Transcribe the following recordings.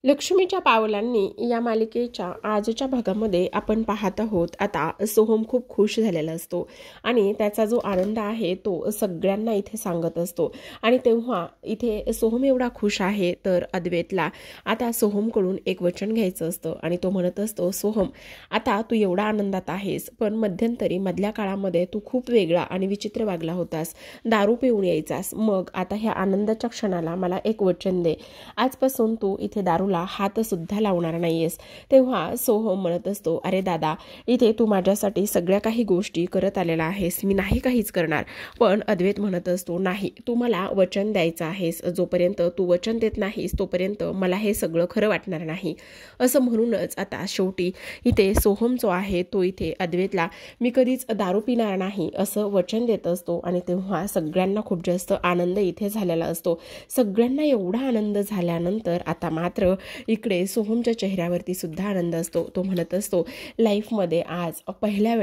लक्ष्मीच्या पावलांनी या मालिकेच्या आजच्या भागामध्ये आपण पाहत आहोत. आता सोहम खूप खुश झालेला असतो आणि त्याचा जो आनंद आहे तो सगळ्यांना इथे सांगत असतो. आणि तेव्हा इथे सोहम एवढा खुश आहे तर अद्वैतला आता सोहमकडून एक वचन घ्यायचं असतं आणि तो म्हणत असतो, सोहम आता तू एवढा आनंदात आहेस, पण मध्यंतरी मधल्या काळामध्ये तू खूप वेगळा आणि विचित्र वागला होतास, दारू पिऊन यायचास. मग आता ह्या आनंदाच्या क्षणाला मला एक वचन दे, आजपासून तू इथे दारू हात सुद्धा लावणार नाहीयेस. तेव्हा सोहम म्हणत असतो, अरे दादा, इथे तू माझ्यासाठी सगळ्या काही गोष्टी करत आलेला आहेस, मी नाही काहीच करणार. पण अद्वैत म्हणत असतो, नाही, तू मला वचन द्यायचं आहेस, जोपर्यंत तू वचन देत नाहीस तोपर्यंत मला हे सगळं खरं वाटणार नाही. असं म्हणूनच आता शेवटी इथे सोहम जो आहे तो इथे अद्वैतला मी कधीच दारू पिणार नाही असं वचन देत असतो. आणि तेव्हा सगळ्यांना खूप जास्त आनंद इथे झालेला असतो. सगळ्यांना एवढा आनंद झाल्यानंतर आता मात्र इकडे सोहमच्या चेहऱ्यावरती सुद्धा आनंद असतो. तो म्हणत असतो, लाईफमध्ये आज पहिल्या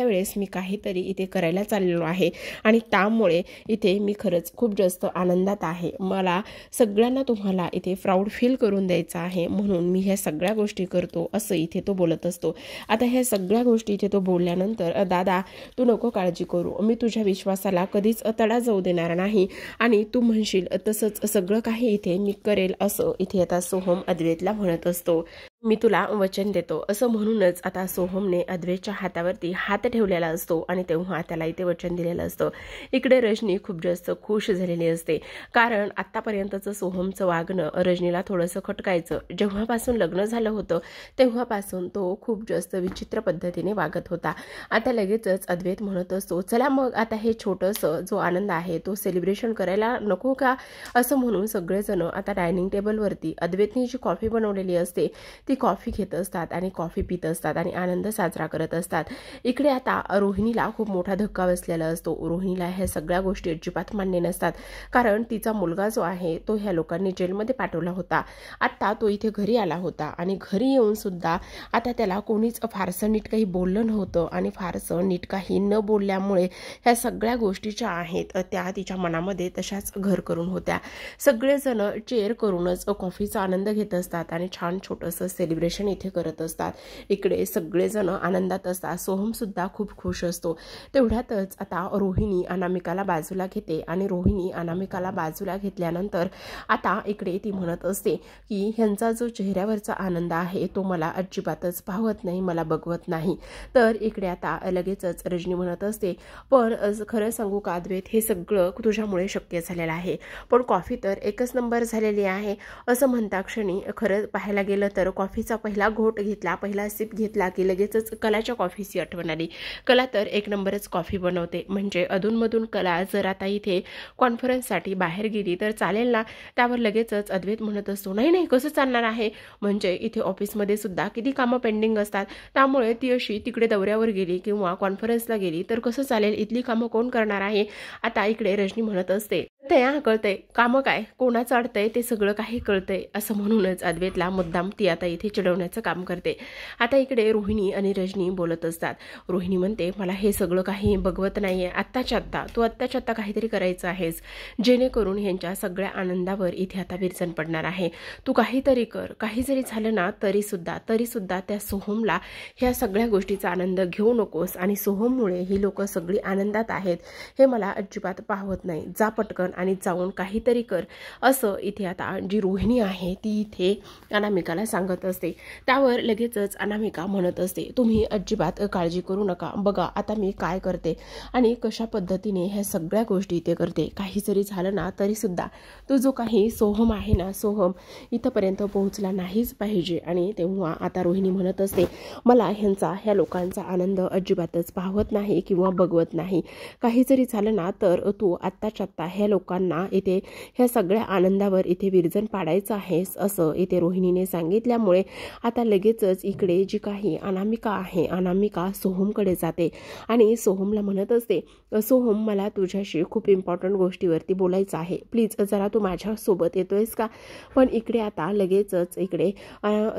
वेळेस मी काहीतरी इथे करायला चाललेलो आहे आणि त्यामुळे इथे मी खरंच खूप जास्त आनंदात आहे. मला सगळ्यांना तुम्हाला इथे प्राऊड फील करून द्यायचं आहे, म्हणून मी ह्या सगळ्या गोष्टी करतो असं इथे तो बोलत असतो. आता ह्या सगळ्या गोष्टी इथे तो बोलल्यानंतर, दादा तू नको काळजी करू, मी तुझ्या विश्वासाला कधीच तडा जाऊ देणार नाही आणि तू म्हणशील तसंच सगळं काही इथे मी करेल असं इथे आता सोहम अद्वैतला म्हणत असतो. मी तुला वचन देतो. असं म्हणूनच आता सोहमने अद्वैतच्या हातावरती हात ठेवलेला असतो आणि तेव्हा त्याला इथे वचन दिलेलं असतं. इकडे रजनी खूप जास्त खुश झालेली असते, कारण आत्तापर्यंतचं सोहमचं वागणं रजनीला थोडंसं खटकायचं. जेव्हापासून लग्न झालं होतं तेव्हापासून तो खूप जास्त विचित्र पद्धतीने वागत होता. आता लगेचच अद्वैत म्हणत असतो, चला मग आता हे छोटंसं जो आनंद आहे तो सेलिब्रेशन करायला नको का. असं म्हणून सगळेजण आता डायनिंग टेबलवरती अद्वैतनी जी कॉफी बनवलेली असते ती कॉफी घेत असतात आणि कॉफी पित असतात आणि आनंद साजरा करत असतात. इकडे आता रोहिणीला खूप मोठा धक्का बसलेला असतो. रोहिणीला ह्या सगळ्या गोष्टी अजिबात मान्य नसतात, कारण तिचा मुलगा जो आहे तो ह्या लोकांनी जेलमध्ये पाठवला होता. आता तो इथे घरी आला होता आणि घरी येऊन सुद्धा आता त्याला कोणीच फारसं नीट काही बोललं नव्हतं आणि फारसं नीट काही न बोलल्यामुळे ह्या सगळ्या गोष्टीच्या आहेत त्या तिच्या मनामध्ये तशाच घर करून होत्या. सगळेजण चेअर करूनच कॉफीचा आनंद घेत असतात आणि छान छोटंसं सेलिब्रेशन इथे करत असतात. इकडे सगळेजण आनंदात असतात. सोहम सुद्धा खूप खुश असतो. तेवढ्यातच आता रोहिणी अनामिकाला बाजूला घेते आणि रोहिणी अनामिकाला बाजूला घेतल्यानंतर आता इकडे ती म्हणत असते की ह्यांचा जो चेहऱ्यावरचा आनंद आहे तो मला अजिबातच पाहत नाही, मला बघवत नाही. तर इकडे आता लगेचच रजनी म्हणत असते, पण खरं सांगू का अद्वैत, हे सगळं तुझ्यामुळे शक्य झालेलं आहे, पण कॉफी तर एकच नंबर झालेली आहे. असं म्हणता क्षणी खरं पाहायला गेलं तर कॉफीचा पहिला घोट घेतला, पहिला सिप घेतला की लगेचच कलाच्या कॉफीची आठवण आली. कला तर एक नंबरच कॉफी बनवते, म्हणजे अधूनमधून कला जर आता इथे कॉन्फरन्ससाठी बाहेर गेली तर चालेल ना. त्यावर लगेचच अद्वैत म्हणत असतो, नाही नाही, कसं चालणार आहे, म्हणजे इथे ऑफिसमध्ये सुद्धा किती कामं पेंडिंग असतात, त्यामुळे ती अशी तिकडे दौऱ्यावर गेली किंवा कॉन्फरन्सला गेली तर कसं चालेल, इथली कामं कोण करणार आहे. आता इकडे रजनी म्हणत असते, ते कळतंय कामं काय कोणाचं अडतंय ते सगळं काही कळतंय. असं म्हणूनच अद्वैतला मुद्दाम ती आता इथे चिडवण्याचं काम करते. आता इकडे रोहिणी आणि रजनी बोलत असतात. रोहिणी म्हणते, मला हे सगळं काही बघवत नाहीये, आत्ताच्या आत्ता काहीतरी करायचं आहेस, जेणेकरून ह्यांच्या सगळ्या आनंदावर इथे आता विरजण पडणार आहे. तू काहीतरी कर, काही जरी झालं ना तरी सुद्धा त्या सोहमला ह्या सगळ्या गोष्टीचा आनंद घेऊ नकोस आणि सोहममुळे ही लोक सगळी आनंदात आहेत हे मला अजिबात पाहवत नाही. जा पटकन आणि जाऊन काहीतरी कर. असं इथे आता जी रोहिणी आहे ती इथे अनामिकाला सांगत असते. त्यावर लगेचच अनामिका म्हणत असते, तुम्ही अजिबात काळजी करू नका, बघा आता मी काय करते आणि कशा पद्धतीने ह्या सगळ्या गोष्टी इथे करते. काही जरी झालं ना तरी सुद्धा तो जो काही सोहम आहे ना, सोहम इथंपर्यंत पोहोचला नाहीच पाहिजे. आणि तेव्हा आता रोहिणी म्हणत असते, मला ह्या लोकांचा आनंद अजिबातच पाहवत नाही किंवा बघवत नाही. काही जरी झालं ना तर तू आत्ताच्या आत्ता ह्या लोकांना इथे ह्या सगळ्या आनंदावर इथे विरजण पाडायचं आहेस असं इथे रोहिणीने सांगितल्यामुळे आता लगेचच इकडे जी काही अनामिका आहे, अनामिका सोहमकडे जाते आणि सोहमला म्हणत असते, सोहम मला तुझ्याशी खूप इम्पॉर्टंट गोष्टीवरती बोलायचं आहे, प्लीज जरा तू माझ्यासोबत येतोयस का. पण इकडे आता लगेचच इकडे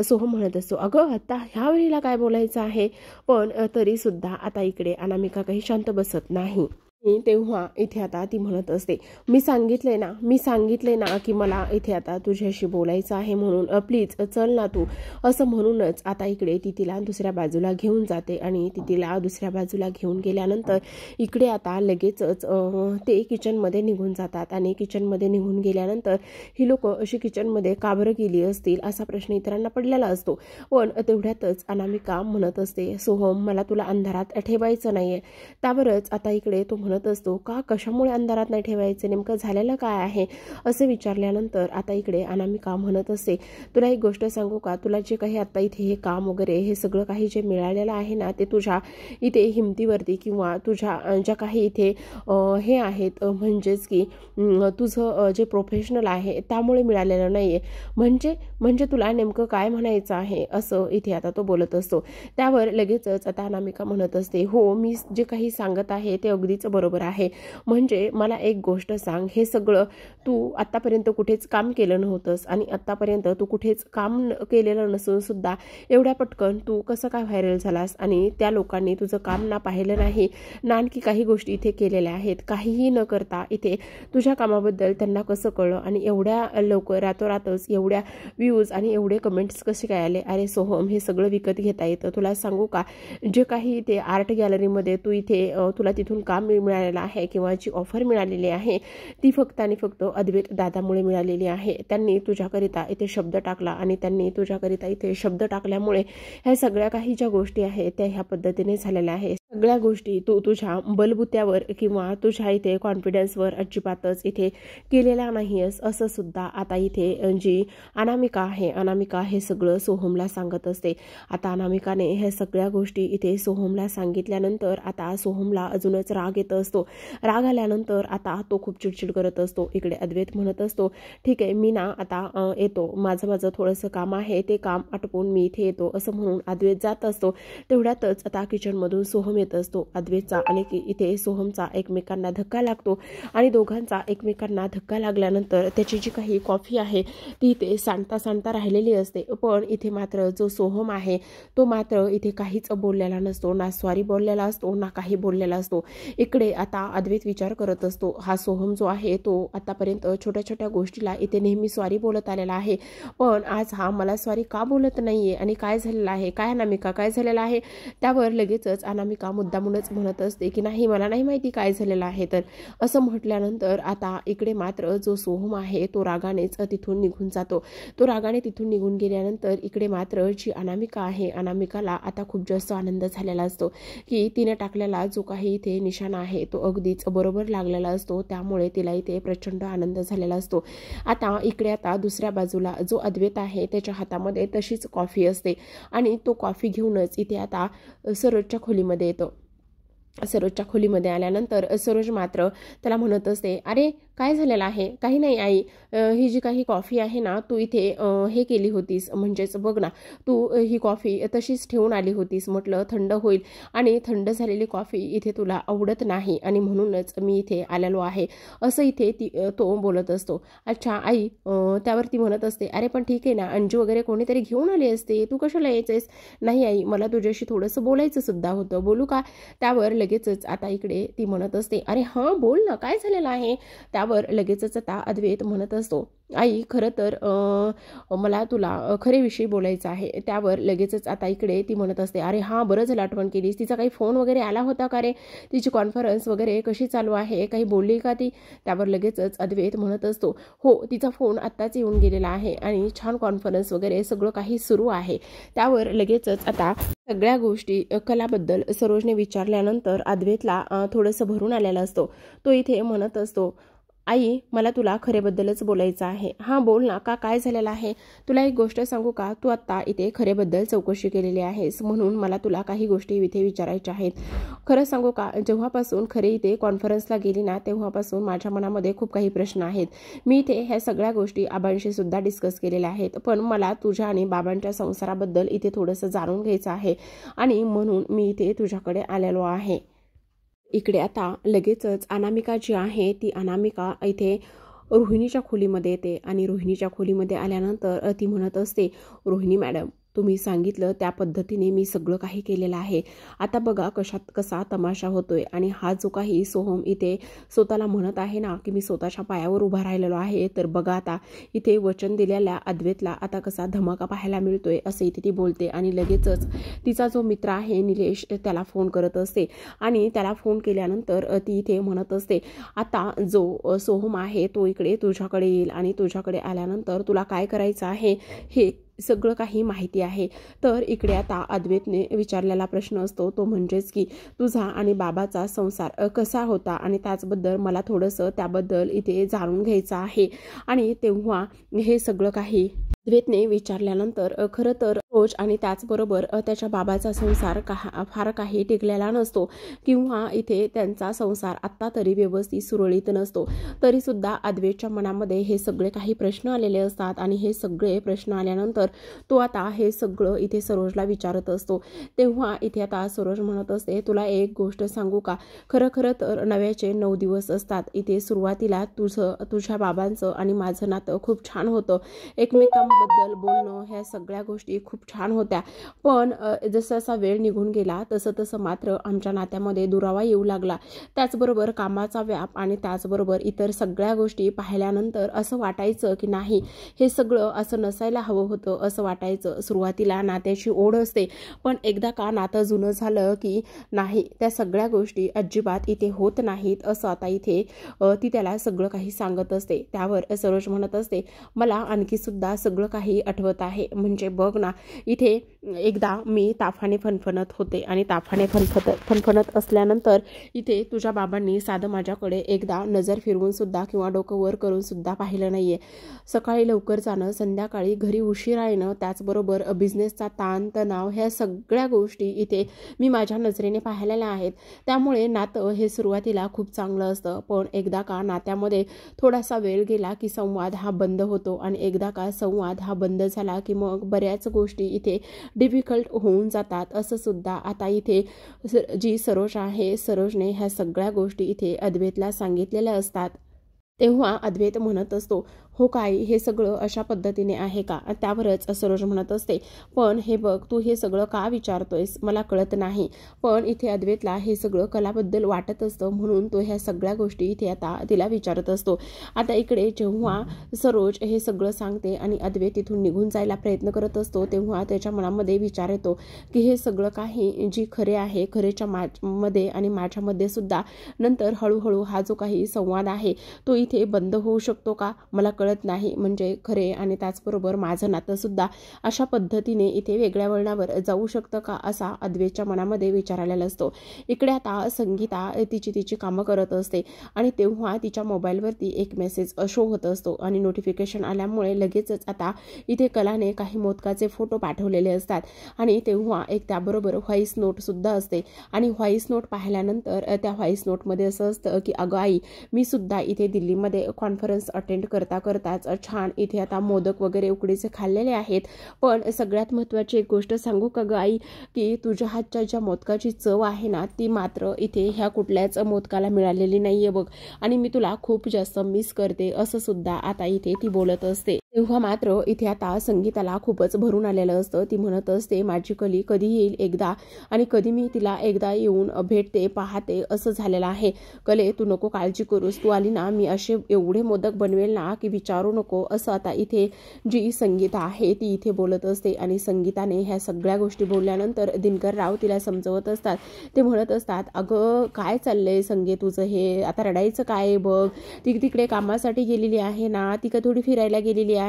सोहम म्हणत असतो, अगं आता ह्या वेळेला काय बोलायचं आहे. पण तरी सुद्धा आता इकडे अनामिका काही शांत बसत नाही. तेव्हा इथे आता ती म्हणत असते, मी सांगितले ना की मला इथे आता तुझ्याशी बोलायचं आहे म्हणून, प्लीज चल ना तू, असं म्हणूनच आता इकडे ती तिला दुसऱ्या बाजूला घेऊन जाते. आणि ती तिला दुसऱ्या बाजूला घेऊन गेल्यानंतर इकडे आता लगेचच ते किचनमध्ये निघून जातात. आणि किचनमध्ये निघून गेल्यानंतर ही लोक अशी किचनमध्ये का बरं गेली असतील असा प्रश्न इतरांना पडलेला असतो. पण तेवढ्यातच अनामिका म्हणत असते, सोहम मला तुला अंधारात ठेवायचं नाहीये. त्यावरच आता इकडे तो म्हणत असतो, का कशामुळे अंधारात नाही ठेवायचं, नेमकं झालेलं काय आहे असे विचारल्यानंतर आता इकडे अनामिका म्हणत असते, तुला एक गोष्ट सांगू का, तुला जे काही आता इथे हे काम वगैरे हे सगळं काही जे मिळालेलं आहे ना ते तुझ्या इथे हिमतीवरती किंवा तुझ्या ज्या काही इथे हे आहेत म्हणजेच की तुझं जे प्रोफेशनल आहे त्यामुळे मिळालेलं नाहीये. म्हणजे तुला नेमकं काय म्हणायचं आहे असं इथे आता तो बोलत असतो. त्यावर लगेचच आता अनामिका म्हणत असते, हो मी जे काही सांगत आहे ते अगदीच बरोबर आहे. म्हणजे मला एक गोष्ट सांग, हे सगळं तू आतापर्यंत कुठेच काम केलं नव्हतंस आणि आतापर्यंत तू कुठेच काम केलेलं नसून सुद्धा एवढ्या पटकन तू कसं काय व्हायरल झालास आणि त्या लोकांनी तुझं काम ना पाहिलं नाही ना आणखी काही गोष्टी इथे केलेल्या आहेत, काहीही न करता इथे तुझ्या कामाबद्दल त्यांना कसं कळलं आणि एवढ्या लवकर रातोरातच एवढ्या व्ह्यूज आणि एवढे कमेंट्स कसे काय आले. अरे सोहम, हे सगळं विकत घेता येतं. तुला सांगू का, जे काही इथे आर्ट गॅलरीमध्ये तू इथे तुला तिथून काम मिळालेलं आहे किंवा जी ऑफर मिळालेली आहे ती फक्त आणि फक्त अद्वैत दादामुळे मिळालेली आहे. त्यांनी तुझ्याकरिता इथे शब्द टाकला आणि त्यांनी तुझ्याकरिता इथे शब्द टाकल्यामुळे ह्या सगळ्या काही ज्या गोष्टी आहेत त्या ह्या पद्धतीने झालेल्या आहेत. सगळ्या गोष्टी तू तुझ्या बलबुत्यावर किंवा तुझ्या इथे कॉन्फिडन्सवर अजिबातच इथे केलेला नाहीयेस असं सुद्धा आता इथे जी अनामिका हे सगळं सोहमला सांगत असते. आता अनामिकाने ह्या सगळ्या गोष्टी इथे सोहमला सांगितल्यानंतर आता सोहमला अजूनच राग येत असतो. राग आल्यानंतर आता तो खूप चिडचिड करत असतो. इकडे अद्वैत म्हणत असतो, ठीक आहे मी ना आता येतो, माझं थोडंसं काम आहे ते काम आटपून मी इथे येतो असं म्हणून अद्वैत जात असतो. तेवढ्यातच आता किचनमधून सोहम येत असतो. अद्वैतचा आणि इथे सोहमचा एकमेकांना धक्का लागतो आणि दोघांचा एकमेकांना धक्का लागल्यानंतर त्याची जी काही कॉफी आहे ती इथे सांडता राहिलेली असते. पण इथे मात्र जो सोहम आहे तो मात्र इथे काहीच बोललेला नसतो, ना सॉरी बोललेला असतो ना काही बोललेला असतो. इकडे आता अद्वैत विचार करत असतो, हा सोहम जो आहे तो आतापर्यंत छोट्या छोट्या गोष्टीला इथे नेहमी सॉरी बोलत आलेला आहे, पण आज हा मला सॉरी का बोलत नाहीये आणि काय झालेलं आहे, काय अनामिका काय झालेलं आहे. त्यावर लगेचच अनामिका मुद्दामूनच म्हणत असते की नाही मला नाही माहिती काय झालेलं आहे. तर असं म्हटल्यानंतर आता इकडे मात्र जो सोहम आहे तो रागानेच तिथून निघून जातो. तो रागाने तिथून निघून गेल्यानंतर इकडे मात्र जी अनामिका आहे अनामिकाला आता खूप जास्त आनंद झालेला असतो की तिने टाकलेला जो काही इथे निशाणा आहे तो अगदीच बरोबर लागलेला असतो. त्यामुळे तिला इथे प्रचंड आनंद झालेला असतो. आता इकडे आता दुसऱ्या बाजूला जो अद्वैत आहे त्याच्या हातामध्ये तशीच कॉफी असते आणि तो कॉफी घेऊनच इथे आता सरोजच्या खोलीमध्ये येतो. सरोजच्या खोलीमध्ये आल्यानंतर सरोज मात्र त्याला म्हणत असते, अरे काय झालेलं आहे. काही नाही आई, ही जी काही कॉफी आहे ना तू इथे हे केली होतीस, म्हणजेच बघ ना तू ही कॉफी तशीच ठेवून आली होतीस, म्हटलं थंड होईल आणि थंड झालेली कॉफी इथे तुला आवडत नाही आणि म्हणूनच मी इथे आलेलो आहे असं इथे तो बोलत असतो. अच्छा आई, त्यावरती म्हणत असते, अरे पण ठीक आहे ना, अंजू वगैरे कोणीतरी घेऊन आले असते, तू कशाला यायचेस. नाही आई, मला तुझ्याशी थोडंसं बोलायचं सुद्धा होतं, बोलू का. त्यावर लगेचच आता इकडे ती म्हणत असते, अरे हां बोल ना, काय झालेलं आहे. त्यावर लगेचच आता अद्वैत म्हणत असतो, आई खरं तर मला तुला खरेविषयी बोलायचं आहे. त्यावर लगेचच आता इकडे ती म्हणत असते, अरे हां बरं झालं आठवण केलीस, तिचा काही फोन वगैरे आला होता का रे, तिची कॉन्फरन्स वगैरे कशी चालू आहे, काही बोलली का ती. त्यावर लगेचच अद्वैत म्हणत असतो, हो तिचा फोन आत्ताच येऊन गेलेला आहे आणि छान कॉन्फरन्स वगैरे सगळं काही सुरू आहे. त्यावर लगेचच आता सगळ्या गोष्टी कलाबद्दल सरोजने विचारल्यानंतर अद्वैतला थोडंसं भरून आलेलं असतो. तो इथे म्हणत असतो, आई मला तुला खरेबद्दलच बोलायचं आहे. हां बोल ना, का काय झालेलं आहे. तुला एक गोष्ट सांगू का, तू आत्ता इथे खरेबद्दल चौकशी केलेली आहेस म्हणून मला तुला काही गोष्टी इथे विचारायच्या आहेत. खरं सांगू का, जेव्हापासून खरे इथे कॉन्फरन्सला गेली ना तेव्हापासून माझ्या मनामध्ये खूप काही प्रश्न आहेत. मी इथे ह्या सगळ्या गोष्टी आबांशी सुद्धा डिस्कस केलेल्या आहेत, पण मला तुझ्या आणि बाबांच्या संसाराबद्दल इथे थोडंसं जाणून घ्यायचं आहे आणि म्हणून मी इथे तुझ्याकडे आलेलो आहे. इकडे आता लगेचच अनामिका जी आहे ती अनामिका इथे रोहिणीच्या खोलीमध्ये येते आणि रोहिणीच्या खोलीमध्ये आल्यानंतर ती म्हणत असते, रोहिणी मॅडम तुम्ही सांगितलं त्या पद्धतीने मी सगळं काही केलेलं आहे. आता बघा कसा तमाशा होतोय. आणि हा जो काही सोहम इथे स्वतःला म्हणत आहे ना की मी स्वतःच्या पायावर उभा राहिलेलो आहे, तर बघा आता इथे वचन दिलेल्या अद्वैतला आता कसा धमाका पाहायला मिळतोय असं इथे ती बोलते. आणि लगेचच तिचा जो मित्र आहे निलेश त्याला फोन करत असते. आणि त्याला फोन केल्यानंतर ती इथे म्हणत असते, आता जो सोहम आहे तो इकडे तुझ्याकडे येईल आणि तुझ्याकडे आल्यानंतर तुला काय करायचं आहे हे सगळं काही माहिती आहे. तर इकडे आता अद्वैतने विचारलेला प्रश्न असतो तो म्हणजेच की तुझा आणि बाबाचा संसार कसा होता आणि त्याचबद्दल मला थोडंसं त्याबद्दल इथे जाणून घ्यायचं आहे. आणि तेव्हा हे सगळं काही अद्वैतने विचारल्यानंतर खरं तर रोज आणि त्याचबरोबर त्याच्या बाबाचा संसार फार काही टिकलेला नसतो किंवा इथे त्यांचा संसार आत्ता तरी व्यवस्थित सुरळीत नसतो. तरीसुद्धा अद्वैतच्या मनामध्ये हे सगळे काही प्रश्न आलेले असतात. आणि हे सगळे प्रश्न आल्यानंतर तो आता हे सगळं इथे सरोजला विचारत असतो. तेव्हा इथे आता सरोज म्हणत असते, तुला एक गोष्ट सांगू का, खरं तर नव्याचे 9 दिवस असतात. इथे सुरुवातीला तुझ्या बाबांचं आणि माझं नातं खूप छान होतं. एकमेकांबद्दल बोलणं ह्या सगळ्या गोष्टी खूप छान होत्या. पण जसा वेळ निघून गेला तसं मात्र आमच्या नात्यामध्ये दुरावा येऊ लागला. त्याचबरोबर कामाचा व्याप आणि त्याचबरोबर इतर सगळ्या गोष्टी पाहिल्यानंतर असं वाटायचं की नाही, हे सगळं असं नसायला हवं होतं असं वाटायचं. सुरुवातीला नात्याची ओढ असते, पण एकदा का नातं जुनं झालं की नाही, त्या सगळ्या गोष्टी अजिबात इथे होत नाहीत असं आता इथे ती त्याला सगळं काही सांगत असते. त्यावर सरोज म्हणत असते, मला आणखी सुद्धा सगळं काही आठवत आहे. म्हणजे बघ ना, इथे एकदा मी ताफाने फणफणत होते आणि ताफाने फणफणत असल्यानंतर इथे तुझ्या बाबांनी साधं माझ्याकडे एकदा नजर फिरवून सुद्धा किंवा डोकं वर करून सुद्धा पाहिलं नाहीये. सकाळी लवकर जाणं, संध्याकाळी घरी उशिरा येणं, त्याचबरोबर बिझनेसचा ताण तणाव ह्या सगळ्या गोष्टी इथे मी माझ्या नजरेने पाहिलेल्या आहेत. त्यामुळे नातं हे सुरुवातीला खूप चांगलं असतं, पण एकदा का नात्यामध्ये थोडासा वेळ गेला की संवाद हा बंद होतो. आणि एकदा का संवाद हा बंद झाला की मग बऱ्याच गोष्टी इथे डिफिकल्ट होऊन जातात. असं सुद्धा आता इथे जी सरोज आहे, सरोजने ह्या सगळ्या गोष्टी इथे अद्वैतला सांगितलेल्या असतात. तेव्हा अद्वैत म्हणत असतो, हो काय, हे सगळं अशा पद्धतीने आहे का. त्यावरच सरोज म्हणत असते, पण हे बघ, तू हे सगळं का विचारतोयस मला कळत नाही. पण इथे अद्वैतला हे सगळं कलाबद्दल वाटत असतं, म्हणून तो ह्या सगळ्या गोष्टी इथे आता तिला विचारत असतो. आता इकडे जेव्हा सरोज हे सगळं सांगते आणि अद्वैत तिथून निघून जायला प्रयत्न करत असतो, तेव्हा त्याच्या मनामध्ये विचार येतो की हे सगळं काही जी खरे आहे, खरेच्या मध्ये आणि माझ्यामध्ये सुद्धा नंतर हळूहळू हा जो काही संवाद आहे तो इथे बंद होऊ शकतो का, मला कळत नाही. म्हणजे खरे आणि त्याचबरोबर माझं नातं सुद्धा अशा पद्धतीने इथे वेगळ्या वळणावर जाऊ शकतं का, असा अद्वैतच्या मनामध्ये विचार आलेला असतो. इकडे आता संगीता तिची कामं करत असते आणि तेव्हा तिच्या मोबाईलवरती एक मेसेज शो होत असतो आणि नोटिफिकेशन आल्यामुळे लगेचच आता इथे कलाने काही मोदकाचे फोटो पाठवलेले असतात. आणि तेव्हा एक त्याबरोबर व्हॉइस नोट सुद्धा असते. आणि व्हॉइस नोट पाहिल्यानंतर त्या व्हॉइस नोटमध्ये असं असतं की अगं आई, मी सुद्धा इथे दिल्लीमध्ये कॉन्फरन्स अटेंड करताच छान इथे आता मोदक वगैरे उकडीचे खाल्लेले आहेत. पण सगळ्यात महत्त्वाची एक गोष्ट सांगू का ग आई, की तुझ्या हातच्या ज्या मोदकाची चव आहे ना, ती मात्र इथे ह्या कुठल्याच मोदकाला मिळालेली नाहीये बघ. आणि मी तुला खूप जास्त मिस करते, असं सुद्धा आता इथे ती बोलत असते. तेव्हा मात्र इथे आता संगीताला खूपच भरून आलेलं असतं. ती म्हणत असते, माझी कली कधी येईल एकदा आणि कधी मी तिला एकदा येऊन भेटते पाहते असं झालेलं आहे. कले, तू नको काळजी करूस, तू आली ना, मी असे एवढे मोदक बनवेल ना की विचारू नको, असं आता इथे जी संगीता आहे ती इथे बोलत असते. आणि संगीताने ह्या सगळ्या गोष्टी बोलल्यानंतर दिनकरराव तिला समजवत असतात. ते म्हणत असतात, अगं काय चाललंय संगे तुझं, हे आता रडायचं काय बघ, ती तिकडे कामासाठी गेलेली आहे ना, ती का थोडी फिरायला गेलेली आहे.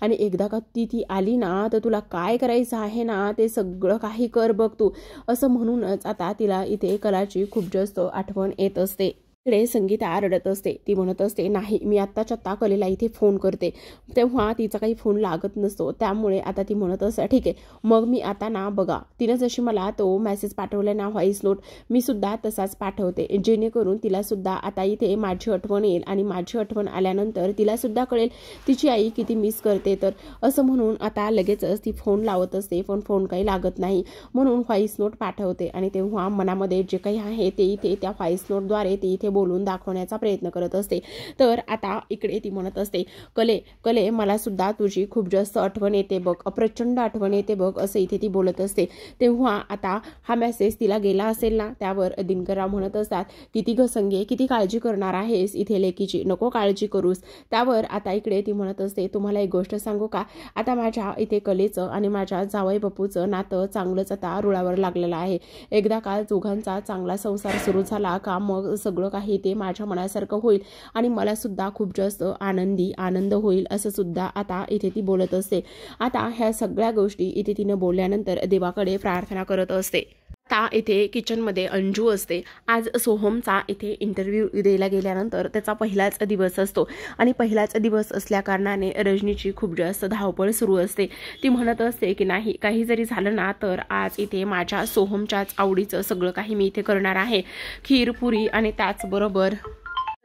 आणि एकदा का ती आली ना तर तुला काय करायचं आहे ना ते सगळं काही कर बघ तू, असं म्हणूनच आता तिला इथे कलाची खूप जास्त आठवण येत असते. इकडे संगीता रडत असते. ती म्हणत असते, नाही, मी आत्ताच्या आत्ता कलेला इथे फोन करते. तेव्हा तिचा काही फोन लागत नसतो. त्यामुळे आता ती म्हणत असते, ठीक आहे, मग मी आता ना बघा, तिनं जशी मला तो मेसेज पाठवला ना व्हॉइस नोट, मी सुद्धा तसाच पाठवते, जेणेकरून तिला सुद्धा आता इथे माझी आठवण येईल. आणि माझी आठवण आल्यानंतर तिला सुद्धा कळेल तिची आई किती मिस करते. तर असं म्हणून आता लगेचच ती फोन लावत असते, पण फोन काही लागत नाही, म्हणून व्हॉइस नोट पाठवते. आणि तेव्हा मनामध्ये जे काही आहे ते इथे त्या व्हॉइस नोटद्वारे ती इथे बोलून दाखवण्याचा प्रयत्न करत असते. तर आता इकडे ती म्हणत असते, कले कले मला सुद्धा तुझी खूप जास्त आठवण येते बघ, प्रचंड आठवण येते बघ, असं इथे ती बोलत असते. तेव्हा आता हा मेसेज तिला गेला असेल ना. त्यावर दिनकरराव म्हणत असतात, किती ग संगे, किती काळजी करणार आहेस इथे लेकीची, नको काळजी करूस. त्यावर आता इकडे ती म्हणत असते, तुम्हाला एक गोष्ट सांगू का, आता माझ्या इथे कलेचं आणि माझ्या जावई बापूचं नातं चांगलंच आता रुळावर लागलेलं आहे. एकदा का दोघांचा चांगला संसार सुरू झाला का मग सगळं काही ते माझ्या मनासारखं होईल आणि मला सुद्धा खूप जास्त आनंद होईल, असं सुद्धा आता इथे ती बोलत असते. आता ह्या सगळ्या गोष्टी इथे तिने बोलल्यानंतर देवाकडे प्रार्थना करत असते. आता इथे किचनमध्ये अंजू असते. आज सोहमचा इथे इंटरव्ह्यू द्यायला गेल्यानंतर त्याचा पहिलाच दिवस असतो आणि पहिलाच दिवस असल्या कारणाने रजनीची खूप जास्त धावपळ सुरू असते. ती म्हणत असते की नाही, काही जरी झालं ना तर आज इथे माझ्या सोहमच्याच आवडीचं सगळं काही मी इथे करणार आहे, खीर पुरी. आणि त्याचबरोबर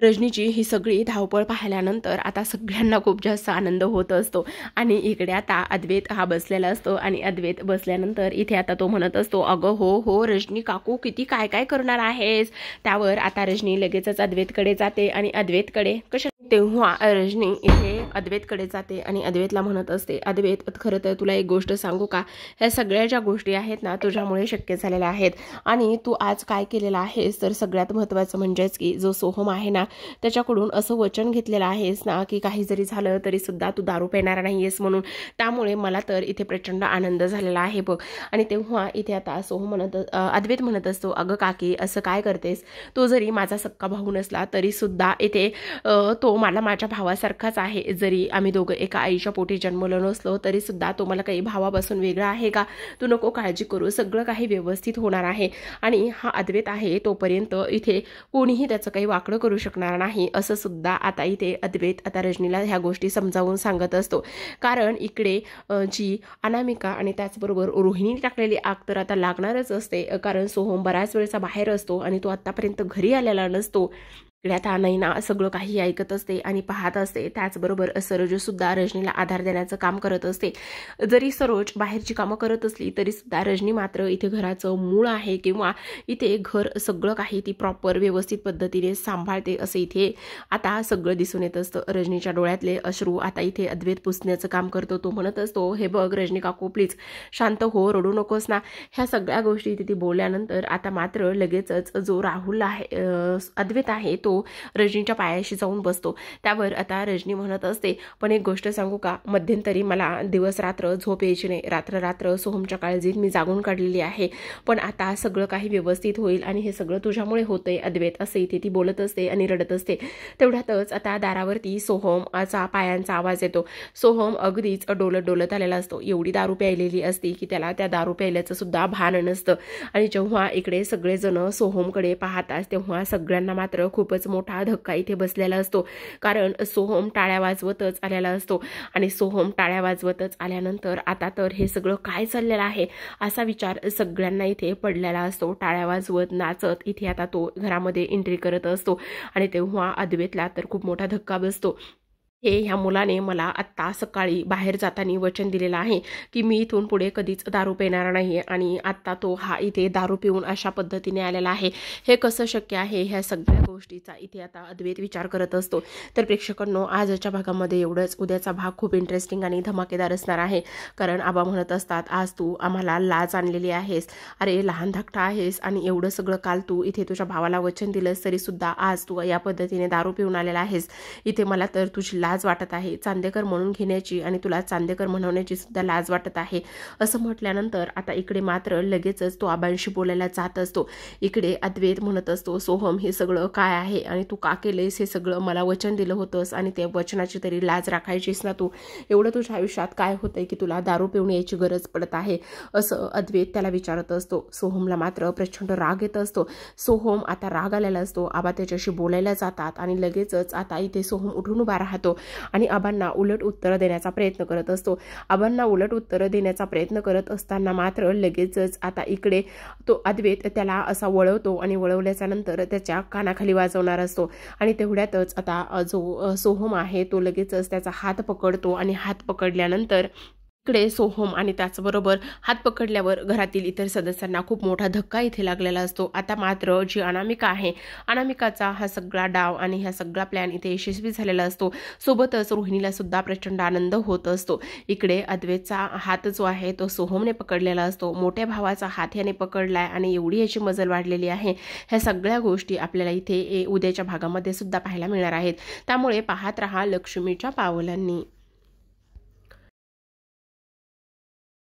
रजनीची ही सगळी धावपळ पाहिल्यानंतर आता सगळ्यांना खूप जास्त आनंद होत असतो. आणि इकडे आता अद्वैत हा बसलेला असतो आणि अद्वैत बसल्यानंतर इथे आता तो म्हणत असतो, अगं हो रजनी काकू, किती काय काय करणार आहेस. त्यावर आता रजनी लगेचच अद्वैतकडे जाते आणि अद्वैतकडे तेव्हा रजनी इथे अद्वैतकडे जाते आणि अद्वैतला म्हणत असते, अद्वैत खरं तर तुला एक गोष्ट सांगू का, ह्या सगळ्या ज्या गोष्टी आहेत ना तुझ्यामुळे शक्य झालेल्या आहेत. आणि तू आज काय केलेलं आहेस तर सगळ्यात महत्त्वाचं म्हणजेच की जो सोहम आहे ना त्याच्याकडून असं वचन घेतलेलं आहेस ना की काही जरी झालं तरी सुद्धा तू दारू पिणार नाहीयेस म्हणून. त्यामुळे मला तर इथे प्रचंड आनंद झालेला आहे बघ. आणि तेव्हा इथे आता अद्वैत म्हणत असतो, अगं काकी असं काय करतेस, तो जरी माझा सक्का भाऊ नसला तरी सुद्धा इथे तो मला माझ्या भावासारखाच आहे. जरी आम्ही दोघं एका आईच्या पोटी जन्मलो नसलो तरी सुद्धा तो मला काही भावापासून वेगळा आहे का. तू नको काळजी करू, सगळं काही व्यवस्थित होणार आहे. आणि हा अद्वैत आहे तोपर्यंत इथे कोणीही त्याचं काही वाकडं करू शकणार नाही, असं सुद्धा आता इथे अद्वैत आता रजनीला ह्या गोष्टी समजावून सांगत असतो. कारण इकडे जी अनामिका आणि त्याचबरोबर रोहिणीने टाकलेली आग तर आता लागणारच असते. कारण सोहम बऱ्याच वेळचा बाहेर असतो आणि तो आतापर्यंत घरी आलेला नसतो. आता नैना सगळं काही ऐकत असते आणि पाहत असते. त्याचबरोबर सरोज सुद्धा रजनीला आधार देण्याचं काम करत असते. जरी सरोज बाहेरची कामं करत असली तरी सुद्धा रजनी मात्र इथे घराचं मूळ आहे किंवा इथे घर सगळं काही ती प्रॉपर व्यवस्थित पद्धतीने सांभाळते असं इथे आता सगळं दिसून येत असतं. रजनीच्या डोळ्यातले अश्रू आता इथे अद्वैत पुसण्याचं काम करतो. तो म्हणत असतो, हे बघ रजनी काकू प्लीज शांत हो, रडू नकोस ना. ह्या सगळ्या गोष्टी तिथे बोलल्यानंतर आता मात्र लगेचच जो राहुल आहे अद्वैत आहे तो रजनीच्या पायाशी जाऊन बसतो. त्यावर आता रजनी म्हणत असते, पण एक गोष्ट सांगू का, मध्यंतरी मला दिवस रात्र झोप यायची नाही, रात्र सोहमच्या काळजीत मी जागून काढलेली आहे. पण आता सगळं काही व्यवस्थित होईल आणि हे सगळं तुझ्यामुळे होतंय अद्वैत, असं इथे ती बोलत असते आणि रडत असते. तेवढ्यातच आता दारावरती सोहमचा पायांचा आवाज येतो. सोहम अगदीच डोलत आलेला असतो. एवढी दारू प्यायलेली असती की त्याला त्या दारू प्यायल्याचं सुद्धा भान नसतं. आणि जेव्हा इकडे सगळेजण सोहमकडे पाहतात तेव्हा सगळ्यांना मात्र खूपच मोठा धक्का इथे बसलेला असतो. कारण सोहम टाळ्या वाजवतच आलेला असतो आणि सोहम टाळ्या वाजवतच आल्यानंतर आता तर हे सगळं काय चाललेलं आहे असा विचार सगळ्यांना इथे पडलेला असतो. टाळ्या वाजवत नाचत इथे आता तो घरामध्ये एंट्री करत असतो आणि तेव्हा अद्वैतला तर खूप मोठा धक्का बसतो. ह्या मुलाने मला आत्ता सकाळी बाहेर जाताना वचन दिलेलं आहे की मी इथून पुढे कधीच दारू पिणार नाही आणि आत्ता तो हा इथे दारू पिऊन अशा पद्धतीने आलेला आहे, हे कसं शक्य आहे. ह्या सगळ्या गोष्टीचा इथे आता अद्वैत विचार करत असतो. तर प्रेक्षकांनो, आजच्या भागामध्ये एवढंच. उद्याचा भाग खूप इंटरेस्टिंग आणि धमाकेदार असणार आहे. कारण आबा म्हणत असतात, आज तू आम्हाला लाज आणलेली आहेस, अरे लहान धाकटा आहेस आणि एवढं सगळं काल तू इथे तुझ्या भावाला वचन दिलंस तरी सुद्धा आज तू या पद्धतीने दारू पिऊन आलेला आहेस. इथे मला तर तुझी लाज वाटत आहे, चांदेकर म्हणून घेण्याची आणि तुला चांदेकर म्हणवण्याची सुद्धा लाज वाटत आहे, असं म्हटल्यानंतर आता इकडे मात्र लगेचच तो आबांशी बोलायला जात असतो. इकडे अद्वैत म्हणत असतो, सोहम हे सगळं काय आहे आणि तू का केलेस हे सगळं, मला वचन दिलं होतंस आणि त्या वचनाची तरी लाज राखायचीस ना तू, एवढं तुझ्या आयुष्यात काय होतंय की तुला दारू पिऊन यायची गरज पडत आहे, असं अद्वैत त्याला विचारत असतो. सोहमला मात्र प्रचंड राग येत असतो. सोहम आता राग आलेला असतो. आबा त्याच्याशी बोलायला जातात आणि लगेचच आता इथे सोहम उठून उभा राहतो आणि आबांना उलट उत्तर देण्याचा प्रयत्न करत असतो. आबांना उलट उत्तर देण्याचा प्रयत्न करत असताना मात्र लगेचच आता इकडे तो अद्वैत त्याला असा वळवतो आणि वळवल्याच्या नंतर त्याच्या कानाखाली वाजवणार असतो. आणि तेवढ्यातच आता जो सोहम आहे तो लगेचच त्याचा हात पकडतो आणि हात पकडल्यानंतर इकडे सोहम आणि त्याचबरोबर हात पकडल्यावर घरातील इतर सदस्यांना खूप मोठा धक्का इथे लागलेला असतो। आता मात्र जी अनामिका आहे, अनामिकाचा हा सगळा डाव आणि हा सगळा प्लॅन इथे यशस्वी झालेला असतो। सोबतच रोहिणीला सुद्धा प्रचंड आनंद होत असतो। इकडे अद्वैतचा हात जो आहे तो सोहमने पकडलेला असतो, मोठ्या भावाचा हात याने पकडलाय आणि एवढी याची मजल वाढलेली आहे। ह्या सगळ्या गोष्टी आपल्याला इथे उद्याच्या भागामध्ये सुद्धा पाहायला मिळणार आहेत। त्यामुळे पाहत रहा लक्ष्मीच्या पावलांनी।